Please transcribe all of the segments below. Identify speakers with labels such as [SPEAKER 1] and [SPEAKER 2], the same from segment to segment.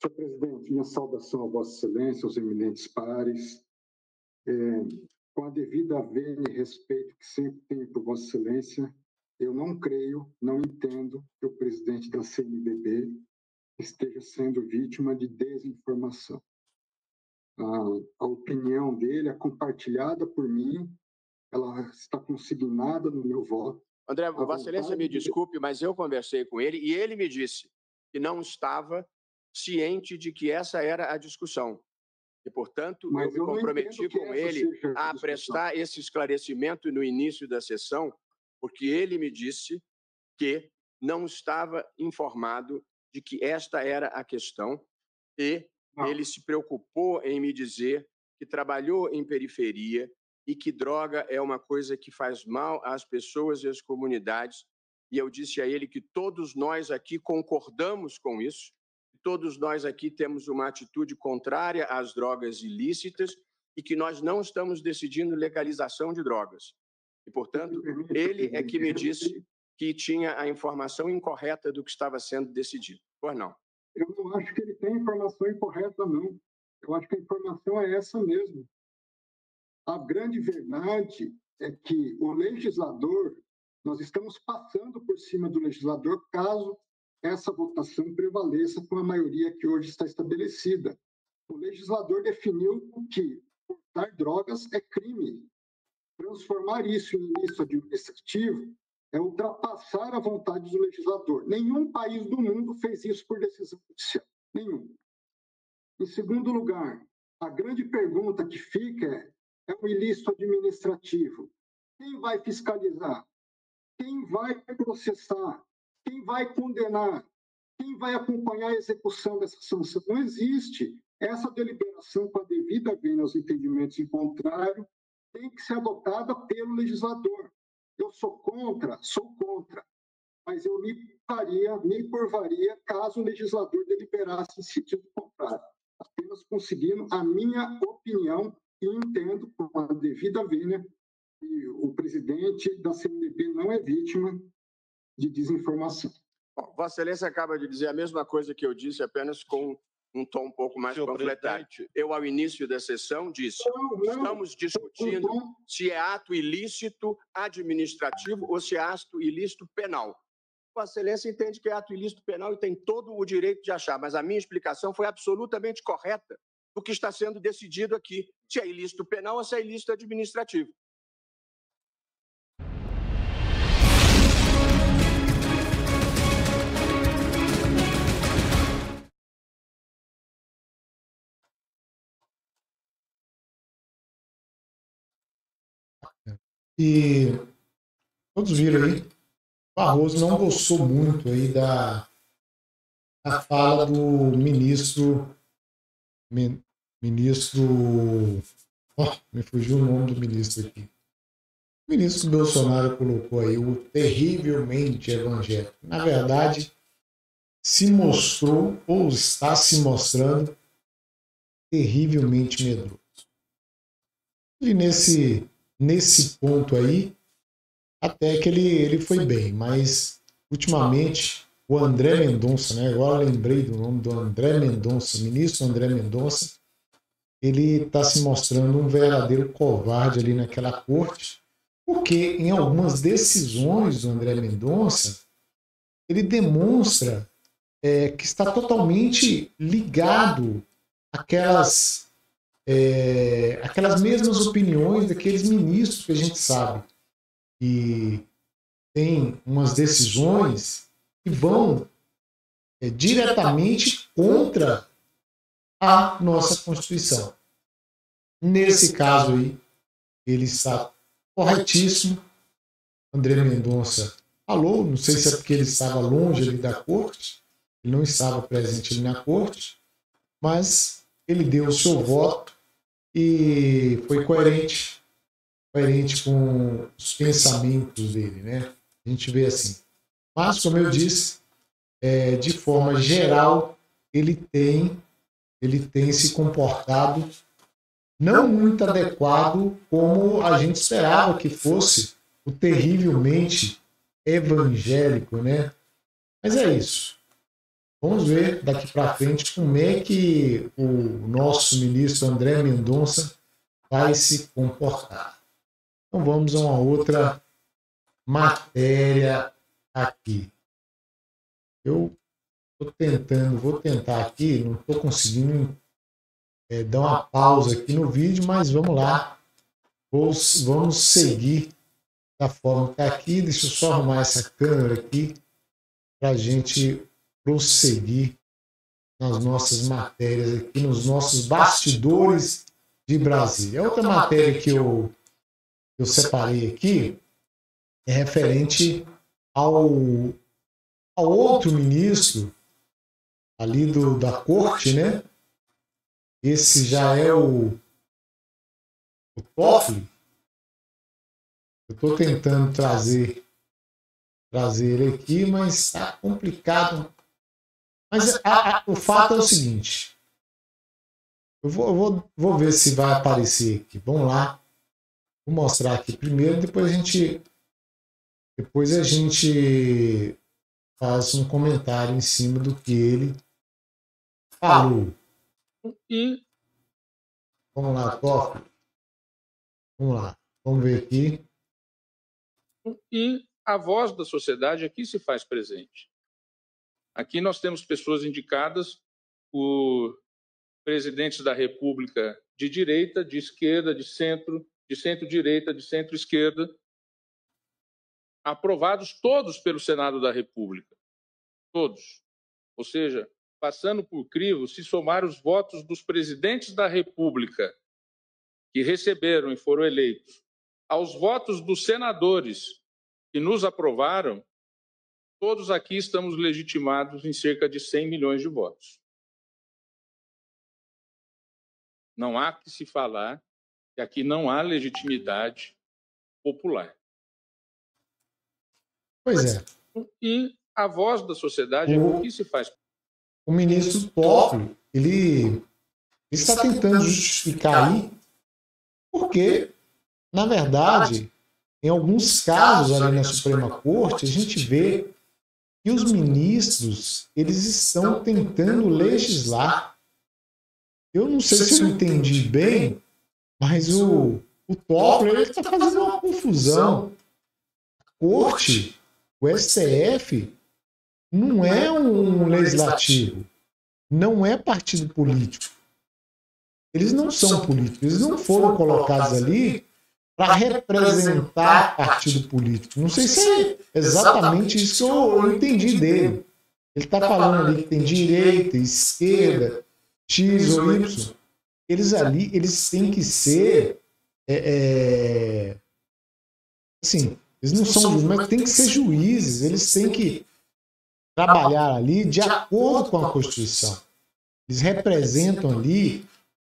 [SPEAKER 1] Senhor presidente, minha saudação a Vossa Excelência, aos eminentes pares, com a devida vênia e respeito que sempre tenho por Vossa Excelência, eu não creio, não entendo que o presidente da CNBB esteja sendo vítima de desinformação. A opinião dele é compartilhada por mim, ela está consignada no meu voto.
[SPEAKER 2] André, Vossa Excelência me desculpe, mas eu conversei com ele e ele me disse que não estava ciente de que essa era a discussão. E, portanto, eu me comprometi com ele a prestar esse esclarecimento no início da sessão, porque ele me disse que não estava informado de que esta era a questão e ele se preocupou em me dizer que trabalhou em periferia e que droga é uma coisa que faz mal às pessoas e às comunidades. E eu disse a ele que todos nós aqui concordamos com isso, todos nós aqui temos uma atitude contrária às drogas ilícitas e que nós não estamos decidindo legalização de drogas. E, portanto, ele é que me disse que tinha a informação incorreta do que estava sendo decidido. Pois não?
[SPEAKER 1] Eu não acho que ele tem informação incorreta, não. Eu acho que a informação é essa mesmo. A grande verdade é que o legislador, nós estamos passando por cima do legislador caso essa votação prevaleça com a maioria que hoje está estabelecida. O legislador definiu que portar drogas é crime. Transformar isso em ilícito administrativo é ultrapassar a vontade do legislador. Nenhum país do mundo fez isso por decisão judicial. Nenhum. Em segundo lugar, a grande pergunta que fica é o ilícito administrativo. Quem vai fiscalizar? Quem vai processar? Quem vai condenar? Quem vai acompanhar a execução dessa sanção? Não existe. Essa deliberação, com a devida vênia aos entendimentos em contrário, tem que ser adotada pelo legislador. Eu sou contra, mas eu me curvaria caso o legislador deliberasse em sentido contrário. Apenas conseguindo a minha opinião e entendo, com a devida vênia, que o presidente da CNBB não é vítima de desinformação.
[SPEAKER 2] Bom, Vossa Excelência acaba de dizer a mesma coisa que eu disse, apenas com um tom um pouco mais panfletário. Eu, ao início da sessão, disse: estamos discutindo se é ato ilícito administrativo ou se é ato ilícito penal. Vossa Excelência entende que é ato ilícito penal e tem todo o direito de achar, mas a minha explicação foi absolutamente correta do que está sendo decidido aqui, se é ilícito penal ou se é ilícito administrativo.
[SPEAKER 3] E todos viram aí, Barroso não gostou muito aí da fala do ministro, me fugiu o nome do ministro aqui. O ministro Bolsonaro colocou aí o terrivelmente evangélico. Na verdade, se mostrou ou está se mostrando terrivelmente medroso. E nesse ponto aí, até que ele foi bem, mas ultimamente o André Mendonça, né? Agora lembrei do nome do André Mendonça, ministro André Mendonça, ele está se mostrando um verdadeiro covarde ali naquela corte, porque em algumas decisões do André Mendonça, ele demonstra que está totalmente ligado àquelas mesmas opiniões daqueles ministros que a gente sabe. E tem umas decisões que vão diretamente contra a nossa Constituição. Nesse caso aí, ele está corretíssimo. André Mendonça falou, não sei se é porque ele estava longe ali da corte, ele não estava presente ali na corte, mas ele deu o seu voto e foi coerente com os pensamentos dele, né? A gente vê assim. Mas, como eu disse, de forma geral, ele tem se comportado não muito adequado como a gente esperava que fosse o terrivelmente evangélico, né? Mas é isso. Vamos ver daqui para frente como é que o nosso ministro André Mendonça vai se comportar. Então vamos a uma outra matéria aqui. Eu vou tentar aqui, não estou conseguindo dar uma pausa aqui no vídeo, mas vamos lá. Vamos seguir da forma que está aqui. Deixa eu só arrumar essa câmera aqui para a gente prosseguir nas nossas matérias aqui, nos nossos bastidores de Brasília. A outra matéria que eu separei aqui é referente ao outro ministro ali da corte, né? Esse já é o Toffoli. Eu estou tentando trazer ele aqui, mas está complicado. Mas o fato é o seguinte. Eu vou ver se vai aparecer aqui. Vamos lá. Vou mostrar aqui primeiro, depois a gente faz um comentário em cima do que ele falou.
[SPEAKER 4] E
[SPEAKER 3] vamos lá, Toffoli. Vamos lá. Vamos ver aqui.
[SPEAKER 4] E a voz da sociedade aqui se faz presente. Aqui nós temos pessoas indicadas por presidentes da República de direita, de esquerda, de centro-direita, de centro-esquerda, aprovados todos pelo Senado da República. Todos. Ou seja, passando por crivo, se somar os votos dos presidentes da República que receberam e foram eleitos, aos votos dos senadores que nos aprovaram, todos aqui estamos legitimados em cerca de 100 milhões de votos. Não há que se falar que aqui não há legitimidade popular.
[SPEAKER 3] Pois é.
[SPEAKER 4] E a voz da sociedade aqui se faz.
[SPEAKER 3] O ministro Toffoli, ele está tentando justificar aí, porque, na verdade, em alguns casos ali na Suprema Corte, a gente vê que os ministros, eles estão tentando legislar. Eu não sei se eu entendi bem, mas o Toffoli está fazendo uma confusão. A Corte, o STF, não é um legislativo, não é partido político. Eles não são políticos, eles não foram colocados ali para representar partido político. Não sei se é exatamente isso que eu entendi dele. Ele está falando ali que tem direita, esquerda, X ou Y. Eles têm que ser assim, eles não são juízes, mas têm que ser juízes, eles têm que trabalhar ali de acordo com a Constituição. Eles representam ali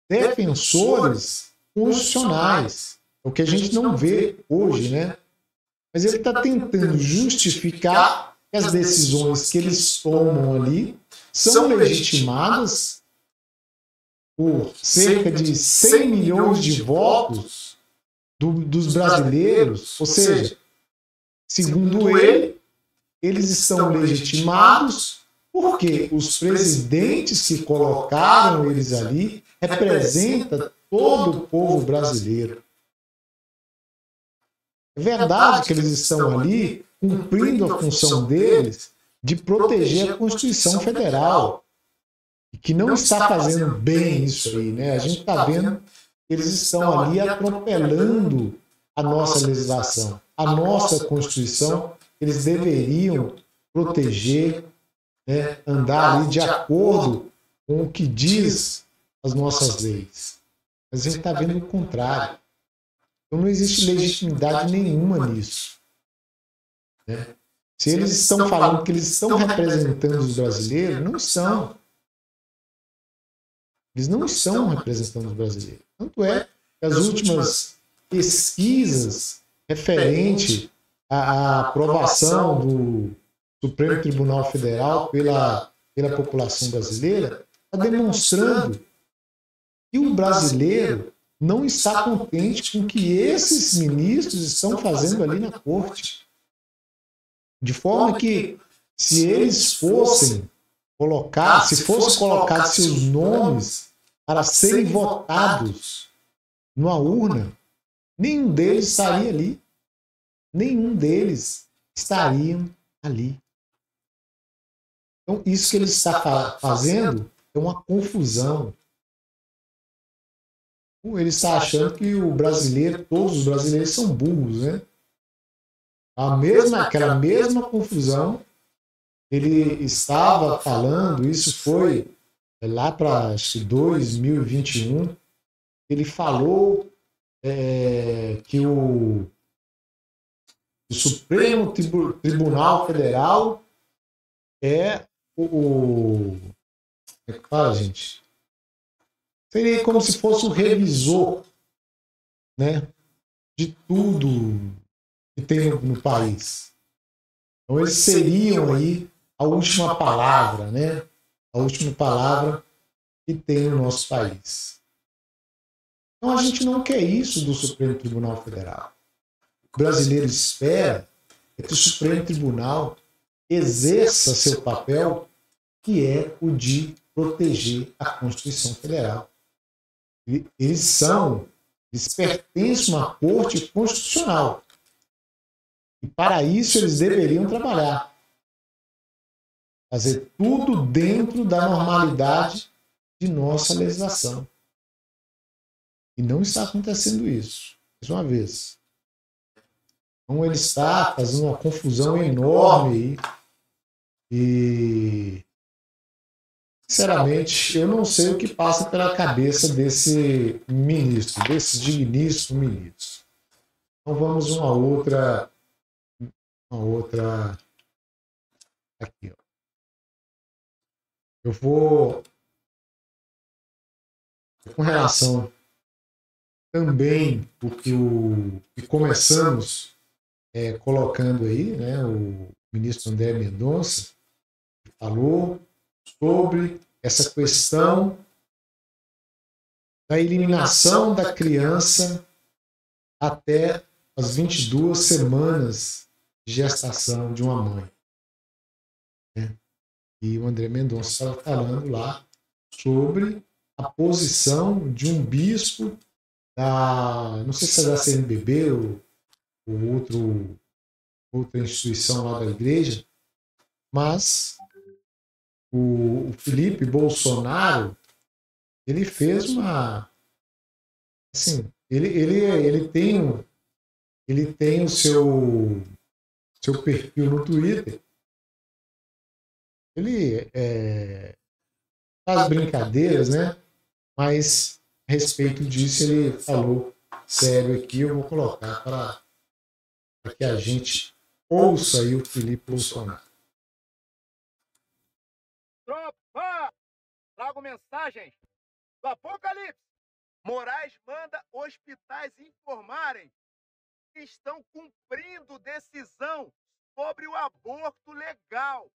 [SPEAKER 3] defensores constitucionais, o que a gente não vê hoje, né? Mas ele está tentando justificar que as decisões que eles tomam ali são legitimadas por cerca de 100 milhões de votos dos brasileiros, ou seja, segundo ele, eles estão legitimados porque os presidentes que colocaram eles ali representam todo o povo brasileiro. É verdade que eles estão ali cumprindo a função deles de proteger a Constituição Federal, e que não está fazendo bem isso aí, né? A gente está vendo que eles estão ali atropelando a nossa legislação, a nossa Constituição. Eles deveriam proteger, né, andar ali de acordo com o que diz as nossas leis. Mas a gente está vendo o contrário. Então não existe legitimidade nenhuma nisso, né? Se eles estão falando que eles estão representando os brasileiros, não estão. Eles não estão representando os brasileiros. Tanto é que as últimas pesquisas referentes à aprovação do Supremo Tribunal Federal pela população brasileira está demonstrando que o brasileiro não está contente com o que esses ministros estão fazendo ali na corte. De forma que, se eles fossem se fosse colocado seus nomes para serem votados numa urna, nenhum deles estaria ali. Nenhum deles estariam ali. Então, isso que ele está fazendo é uma confusão. Ele está achando que todos os brasileiros são burros, né? Aquela mesma confusão ele estava falando, isso foi lá para 2021, ele falou que o Supremo Tribunal Federal é como é que fala, gente? Seria como se fosse o revisor, né, de tudo que tem no país. Então eles seriam aí a última palavra, né? A última palavra que tem no nosso país. Então a gente não quer isso do Supremo Tribunal Federal. O brasileiro espera que o Supremo Tribunal exerça seu papel, que é o de proteger a Constituição Federal. Eles pertencem a uma corte constitucional. E para isso eles deveriam trabalhar. Fazer tudo dentro da normalidade de nossa legislação. E não está acontecendo isso. Mais uma vez. Então ele está fazendo uma confusão enorme aí. E, sinceramente, eu não sei o que passa pela cabeça desse ministro, desse digníssimo ministro. Então vamos uma outra aqui, ó. Eu vou com relação também o que começamos colocando aí, né, o ministro André Mendonça falou sobre essa questão da eliminação da criança até as 22 semanas de gestação de uma mãe. Né? E o André Mendonça estava falando lá sobre a posição de um bispo não sei se é da CNBB ou outra instituição lá da igreja, mas o Felipe Bolsonaro, ele fez uma... Assim, ele tem o seu perfil no Twitter. Ele faz brincadeiras, né? Mas a respeito disso ele falou sério aqui. Eu vou colocar para que a gente ouça aí o Felipe Bolsonaro.
[SPEAKER 5] Tropa! Trago mensagens do Apocalipse. Moraes manda hospitais informarem que estão cumprindo decisão sobre o aborto legal.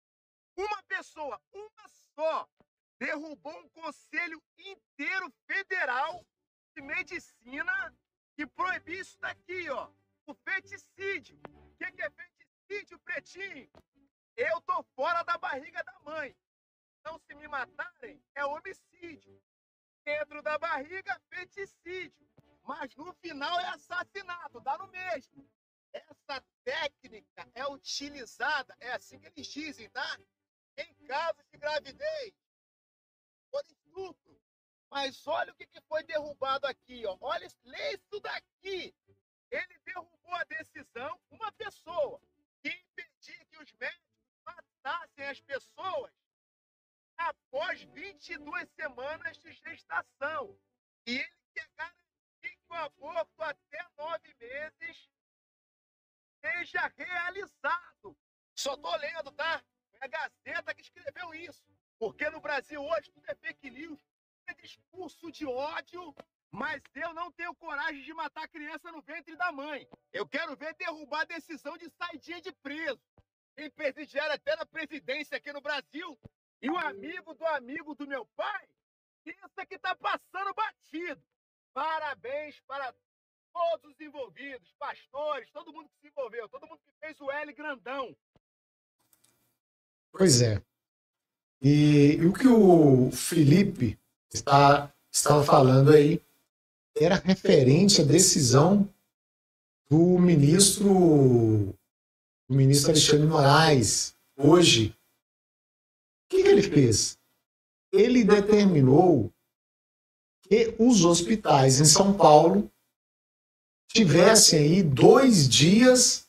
[SPEAKER 5] Uma pessoa, uma só, derrubou um conselho inteiro federal de medicina que proibiu isso daqui, ó. O feticídio. O que é feticídio, pretinho? Eu tô fora da barriga da mãe. Então, se me matarem, é homicídio. Dentro da barriga, feticídio. Mas no final é assassinato, dá no mesmo. Essa técnica é utilizada, é assim que eles dizem, tá? Em casos de gravidez, por estupro. Mas olha o que foi derrubado aqui, ó. Olha, lê isso daqui. Ele derrubou a decisão, uma pessoa, que impedia que os médicos matassem as pessoas após 22 semanas de gestação. E ele quer garantir que o aborto até 9 meses seja realizado. Só tô lendo, tá? É a Gazeta que escreveu isso. Porque no Brasil hoje tudo é fake news, é discurso de ódio, mas eu não tenho coragem de matar criança no ventre da mãe. Eu quero ver derrubar a decisão de saidinha de preso. Tem presidiário até na presidência aqui no Brasil. E o amigo do meu pai, pensa que tá passando batido. Parabéns para todos os envolvidos, pastores, todo mundo que se envolveu, todo mundo que fez o L grandão.
[SPEAKER 3] Pois é. E o que o Felipe estava falando aí era referente à decisão do ministro Alexandre Moraes, hoje. O que ele fez? Ele determinou que os hospitais em São Paulo tivessem aí 2 dias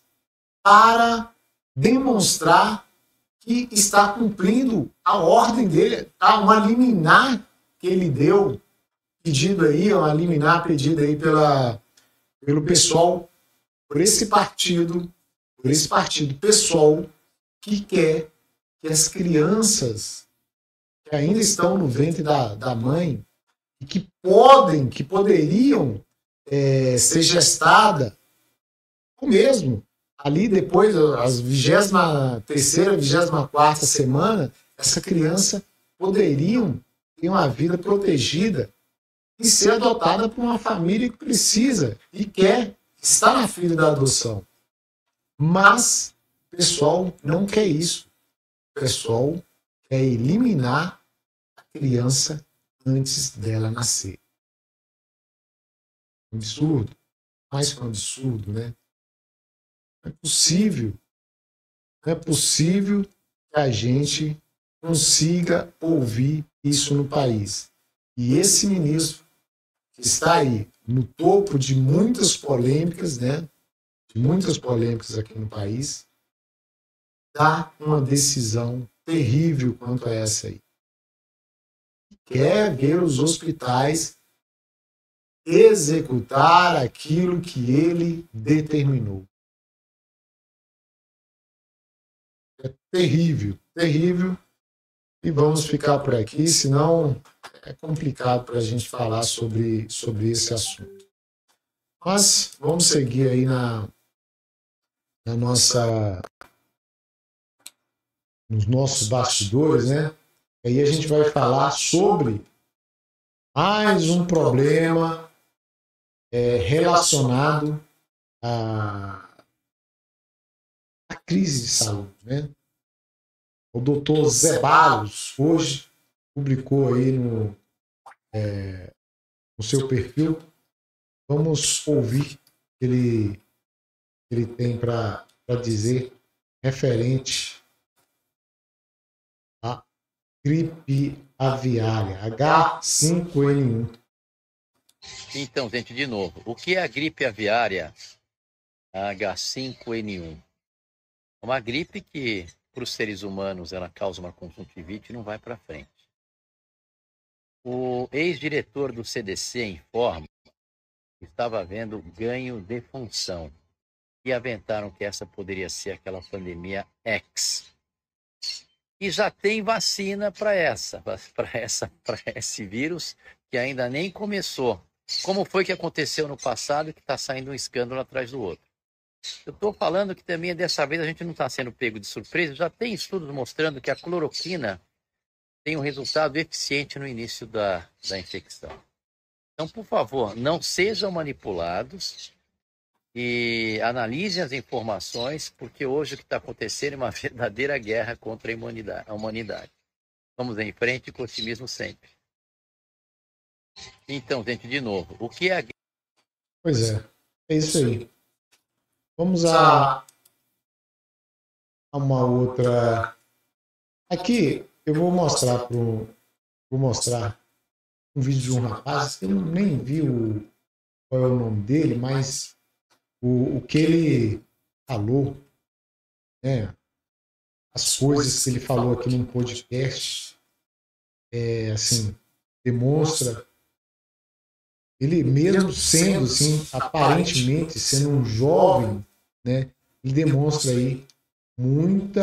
[SPEAKER 3] para demonstrar que está cumprindo a ordem dele, tá? Uma liminar que ele deu, pedido aí, uma liminar pedida aí pelo pessoal, por esse partido pessoal que quer que as crianças que ainda estão no ventre da mãe e que poderiam ser gestadas, ou mesmo ali depois, as 23ª, 24ª semana, essa criança poderiam ter uma vida protegida e ser adotada por uma família que precisa e quer estar na fila da adoção. Mas o pessoal não quer isso. O pessoal quer eliminar a criança antes dela nascer. Um absurdo. Mais que um absurdo, né? Não é possível que a gente consiga ouvir isso no país. E esse ministro que está aí no topo de muitas polêmicas, né? De muitas polêmicas aqui no país, dá uma decisão terrível quanto a essa aí. Quer ver os hospitais executar aquilo que ele determinou. É terrível, terrível. E vamos ficar por aqui, senão é complicado para a gente falar sobre esse assunto. Mas vamos seguir aí nos nossos bastidores, né? Aí a gente vai falar sobre mais um problema relacionado à crise de saúde, né? O doutor Zé Barros hoje publicou aí no seu perfil. Vamos ouvir o que ele tem para dizer referente à gripe aviária, H5N1.
[SPEAKER 6] Então, gente, de novo, o que é a gripe aviária H5N1? É uma gripe que, para os seres humanos, ela causa uma conjuntivite e não vai para frente. O ex-diretor do CDC informa que estava havendo ganho de função e aventaram que essa poderia ser aquela pandemia X. E já tem vacina para esse vírus que ainda nem começou. Como foi que aconteceu no passado, que está saindo um escândalo atrás do outro. Eu estou falando que também dessa vez a gente não está sendo pego de surpresa. Já tem estudos mostrando que a cloroquina tem um resultado eficiente no início da infecção. Então, por favor, não sejam manipulados e analisem as informações, porque hoje o que está acontecendo é uma verdadeira guerra contra a humanidade. Vamos em frente com otimismo sempre. Então, gente, de novo, o que é a...
[SPEAKER 3] Pois é isso aí. Vamos a uma outra... Aqui eu vou mostrar um vídeo de um rapaz, eu nem vi qual é o nome dele, mas o que ele falou, né, as coisas que ele falou aqui num podcast, assim, demonstra, ele mesmo sendo, assim, aparentemente sendo um jovem, né, ele demonstra aí muito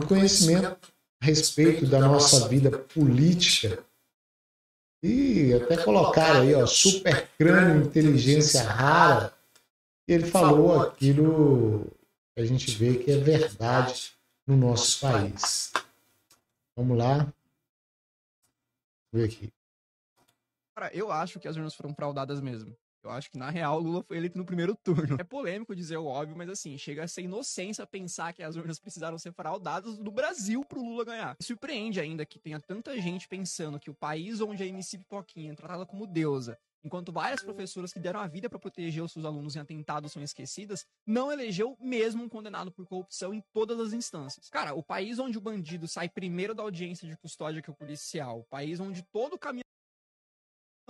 [SPEAKER 3] conhecimento a respeito da nossa vida política. E até colocaram aí, ó, super crânio, inteligência rara. E ele falou aquilo que a gente vê que é verdade no nosso país. Vamos lá. Vamos ver aqui.
[SPEAKER 7] Cara, eu acho que as urnas foram fraudadas mesmo. Eu acho que, na real, o Lula foi eleito no primeiro turno. É polêmico dizer o óbvio, mas assim, chega a ser inocência pensar que as urnas precisaram ser fraudadas do Brasil pro Lula ganhar. Me surpreende ainda que tenha tanta gente pensando que o país onde a MC Pipoquinha é tratada como deusa, enquanto várias professoras que deram a vida para proteger os seus alunos em atentados são esquecidas, não elegeu mesmo um condenado por corrupção em todas as instâncias. Cara, o país onde o bandido sai primeiro da audiência de custódia que o policial, o país onde todo o caminho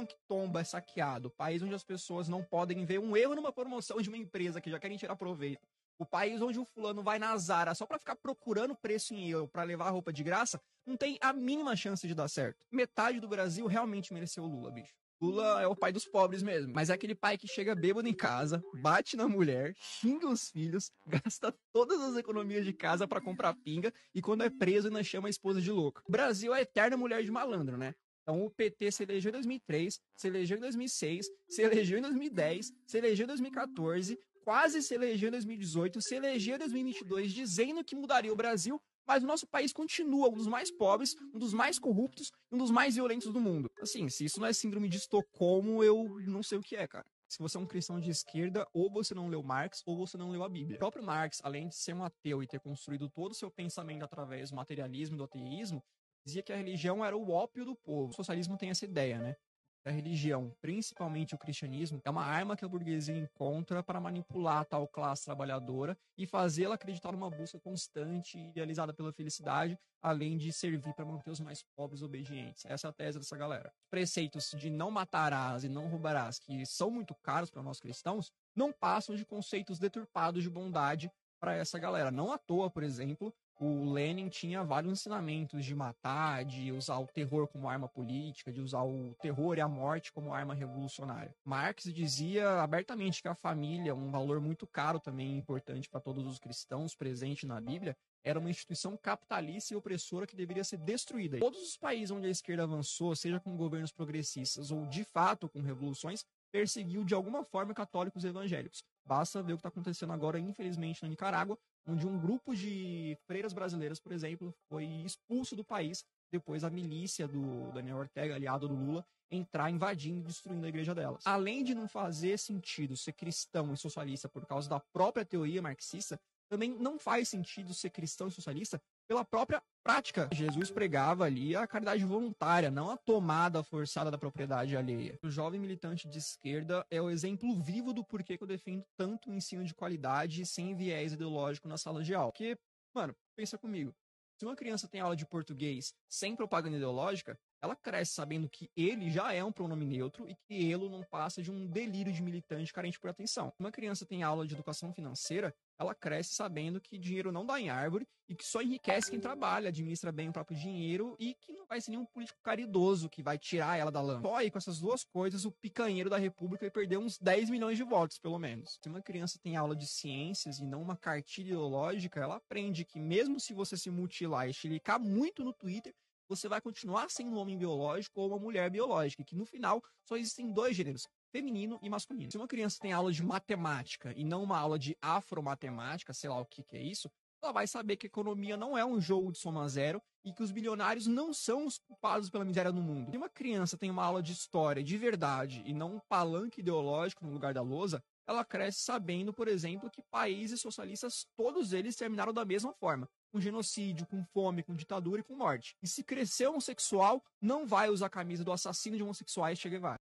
[SPEAKER 7] que tomba é saqueado, o país onde as pessoas não podem ver um erro numa promoção de uma empresa que já querem tirar proveito, o país onde o fulano vai na Zara só pra ficar procurando preço em euro pra levar roupa de graça, não tem a mínima chance de dar certo. Metade do Brasil realmente mereceu o Lula, bicho. Lula é o pai dos pobres mesmo, mas é aquele pai que chega bêbado em casa, bate na mulher, xinga os filhos, gasta todas as economias de casa pra comprar pinga e quando é preso ainda chama a esposa de louca. O Brasil é a eterna mulher de malandro, né? Então o PT se elegeu em 2003, se elegeu em 2006, se elegeu em 2010, se elegeu em 2014, quase se elegeu em 2018, se elegeu em 2022, dizendo que mudaria o Brasil, mas o nosso país continua um dos mais pobres, um dos mais corruptos e um dos mais violentos do mundo. Assim, se isso não é síndrome de Estocolmo, eu não sei o que é, cara. Se você é um cristão de esquerda, ou você não leu Marx, ou você não leu a Bíblia. O próprio Marx, além de ser um ateu e ter construído todo o seu pensamento através do materialismo e do ateísmo, dizia que a religião era o ópio do povo. O socialismo tem essa ideia, né? A religião, principalmente o cristianismo, é uma arma que a burguesia encontra para manipular a tal classe trabalhadora e fazê-la acreditar numa busca constante e idealizada pela felicidade, além de servir para manter os mais pobres obedientes. Essa é a tese dessa galera. Os preceitos de não matarás e não roubarás, que são muito caros para nós cristãos, não passam de conceitos deturpados de bondade para essa galera. Não à toa, por exemplo, o Lenin tinha vários ensinamentos de matar, de usar o terror como arma política, de usar o terror e a morte como arma revolucionária. Marx dizia abertamente que a família, um valor muito caro também importante para todos os cristãos presente na Bíblia, era uma instituição capitalista e opressora que deveria ser destruída. Todos os países onde a esquerda avançou, seja com governos progressistas ou de fato com revoluções, perseguiu de alguma forma católicos e evangélicos. Basta ver o que está acontecendo agora, infelizmente, na Nicarágua, onde um grupo de freiras brasileiras, por exemplo, foi expulso do país depois a milícia do Daniel Ortega, aliado do Lula, entrar invadindo e destruindo a igreja delas. Além de não fazer sentido ser cristão e socialista por causa da própria teoria marxista, também não faz sentido ser cristão e socialista pela própria prática. Jesus pregava ali a caridade voluntária, não a tomada forçada da propriedade alheia. O jovem militante de esquerda é o exemplo vivo do porquê que eu defendo tanto o ensino de qualidade sem viés ideológico na sala de aula. Porque, mano, pensa comigo. Se uma criança tem aula de português sem propaganda ideológica, ela cresce sabendo que ele já é um pronome neutro e que ele não passa de um delírio de militante carente por atenção. Se uma criança tem aula de educação financeira, ela cresce sabendo que dinheiro não dá em árvore e que só enriquece quem trabalha, administra bem o próprio dinheiro e que não vai ser nenhum político caridoso que vai tirar ela da lama. Só aí com essas duas coisas, o picanheiro da República vai perder uns 10 milhões de votos, pelo menos. Se uma criança tem aula de ciências e não uma cartilha ideológica, ela aprende que mesmo se você se mutilar e chilicar muito no Twitter, você vai continuar sendo um homem biológico ou uma mulher biológica, e que no final só existem dois gêneros, feminino e masculino. Se uma criança tem aula de matemática e não uma aula de afromatemática, sei lá o que é isso, ela vai saber que a economia não é um jogo de soma zero e que os bilionários não são os culpados pela miséria no mundo. Se uma criança tem uma aula de história de verdade e não um palanque ideológico no lugar da lousa, ela cresce sabendo, por exemplo, que países socialistas, todos eles terminaram da mesma forma, com genocídio, com fome, com ditadura e com morte. E se crescer homossexual, não vai usar a camisa do assassino de homossexuais Che Guevara.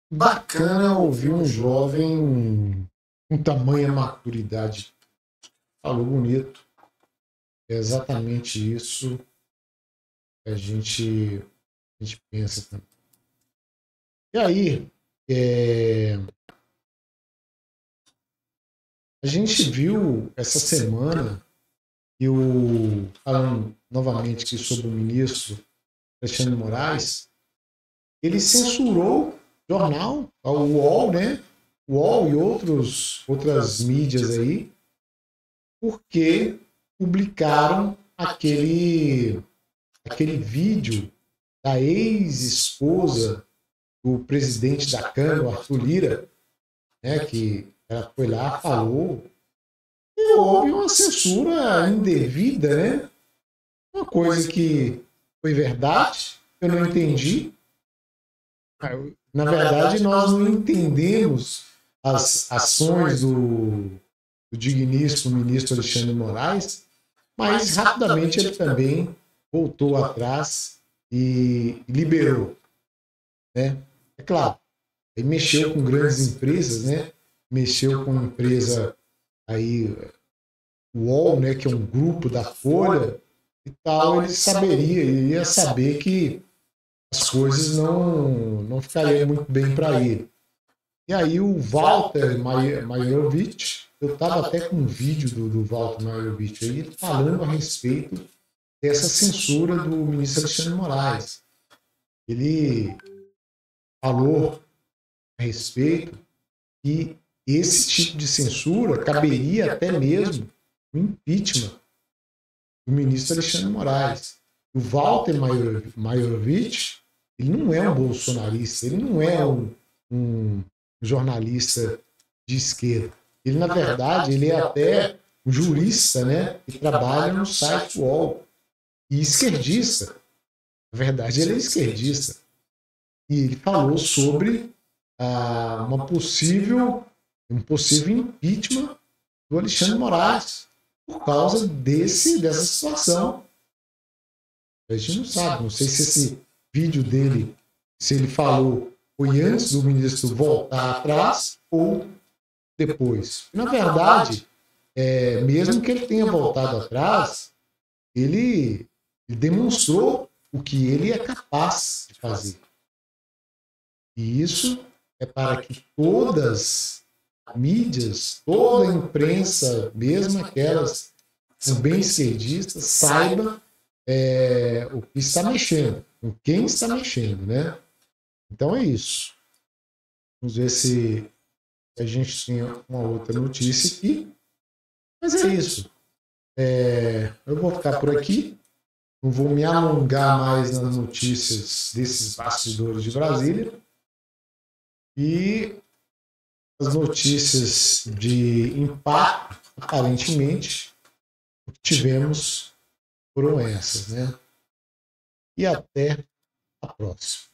[SPEAKER 3] Bacana ouvir um jovem com tamanha maturidade. Falou bonito. É exatamente isso que a gente pensa também. E aí, a gente viu essa semana, falando novamente aqui sobre o ministro Alexandre de Moraes, ele censurou o jornal, o UOL, né? O UOL e outras mídias aí, porque publicaram aquele vídeo da ex-esposa do presidente da Câmara, Arthur Lira, né, que ela foi lá, falou, e houve uma censura indevida, né? Uma coisa que foi verdade, eu não entendi, Na verdade, nós não entendemos as ações do digníssimo ministro Alexandre de Moraes, mas rapidamente ele também voltou atrás e liberou, né? É claro, ele mexeu com grandes empresas, né? Mexeu com uma empresa aí, o UOL, né, que é um grupo da Folha e tal, ele ia saber que as coisas não ficariam muito bem para ele. E aí o Walter Maierovitch, eu estava até com um vídeo do Walter Maierovitch aí, falando a respeito dessa censura do ministro Alexandre de Moraes. Ele falou a respeito que esse tipo de censura caberia até mesmo no impeachment do ministro Alexandre de Moraes. O Walter Maierovitch, ele não é um bolsonarista, ele não é um jornalista de esquerda. Ele, na verdade, ele é até um jurista, né, que trabalha no site UOL. E esquerdista. Na verdade, ele é esquerdista. E ele falou sobre um possível impeachment do Alexandre de Moraes por causa dessa situação. A gente não sabe, não sei se esse vídeo dele, se ele falou foi antes do ministro voltar atrás ou depois. Na verdade, mesmo que ele tenha voltado atrás, ele demonstrou o que ele é capaz de fazer. E isso é para que todas as mídias, toda a imprensa, mesmo aquelas que são bem esquerdistas, saiba o que está mexendo, com quem está mexendo, né? Então é isso. Vamos ver se a gente tem uma outra notícia aqui. Mas é isso. Eu vou ficar por aqui. Não vou me alongar mais nas notícias desses bastidores de Brasília. E as notícias de impacto, aparentemente, o que tivemos foram essas, né? E até a próxima.